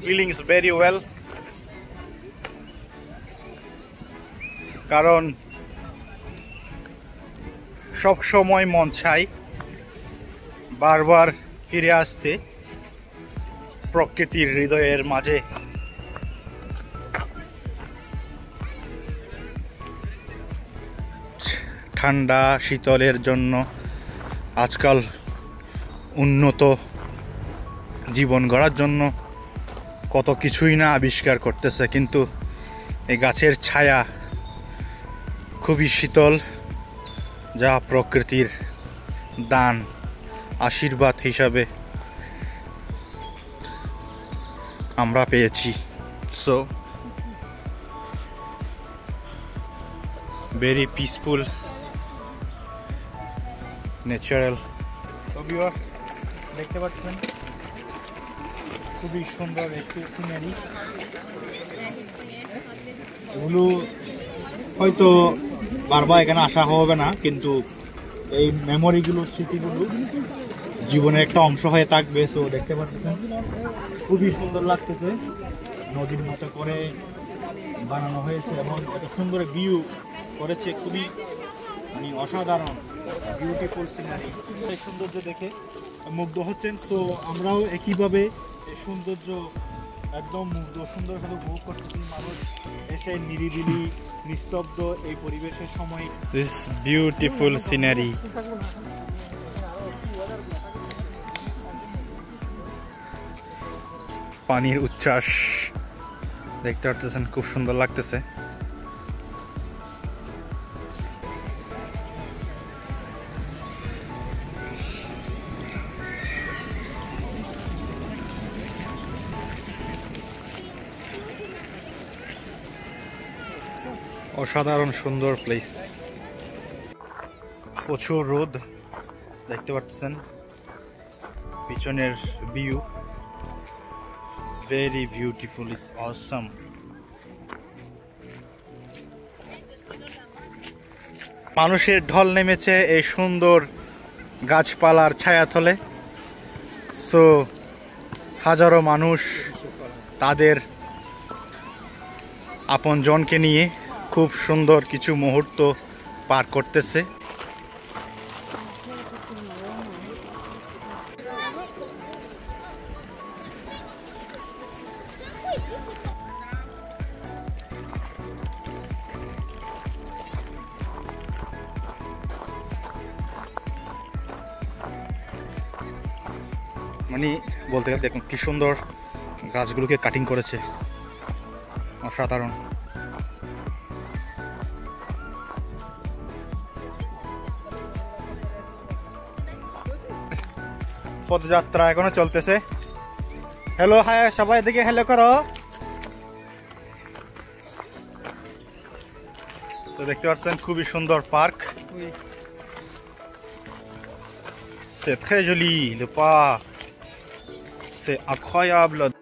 Feelings very well, কারণ সব সময় মন চাই বারবার ফিরে আসতে প্রকৃতির হৃদয়ের মাঝে। ঠান্ডা শীতলের জন্য আজকাল উন্নত জীবন গড়ার জন্য কত কিছুই না আবিষ্কার করতেছে, কিন্তু এই গাছের ছায়া খুবই শীতল, যা প্রকৃতির দান, আশীর্বাদ হিসাবে আমরা পেয়েছি। So very peaceful, natural. দেখতে পাচ্ছেন খুবই সুন্দর একটি সিনারি। এগুলো হয়তো বারবার এখানে আসা হবে না, কিন্তু এই মেমোরিগুলো, স্মৃতিগুলো জীবনের একটা অংশ হয়ে থাকবে। সো দেখতে পাচ্ছেন খুবই সুন্দর লাগতেছে, নদীর মতো করে বানানো হয়েছে এবং এত সুন্দর ভিউ করেছে, খুবই মানে অসাধারণ, বিউটিফুল সিনারি। এই সৌন্দর্য দেখে মুগ্ধ হচ্ছেন। সো আমরাও একইভাবে এই সৌন্দর্য একদম মুগ্ধ সুন্দরভাবে উপভোগ করতেছি। মানুষ এসে নিরিবিলি নিস্তব্ধ এই পরিবেশের সময় দিস বিউটিফুল সিনারি। পানির উচ্ছ্বাস দেখতে পারতেছেন, খুব সুন্দর লাগতেছে। অসাধারণ সুন্দর প্লেস, প্রচুর রোদ দেখতে পাচ্ছেন, পিছনের view very beautiful, is awesome. মানুষের ঢল নেমেছে এই সুন্দর গাছপালার ছায়াতলে। সো হাজারো মানুষ তাদের আপনজনকে নিয়ে খুব সুন্দর কিছু মুহূর্ত পার করতেছে। মানে বলতে গেলে দেখুন কি সুন্দর গাছগুলোকে কাটিং করেছে, অসাধারণ। পদযাত্রা এখনো চলতেছে। হ্যালো, হাই সবাই, এদিকে হ্যালো করো। তো দেখতে পাচ্ছেন খুবই সুন্দর park, c'est très joli, le parc c'est incroyable।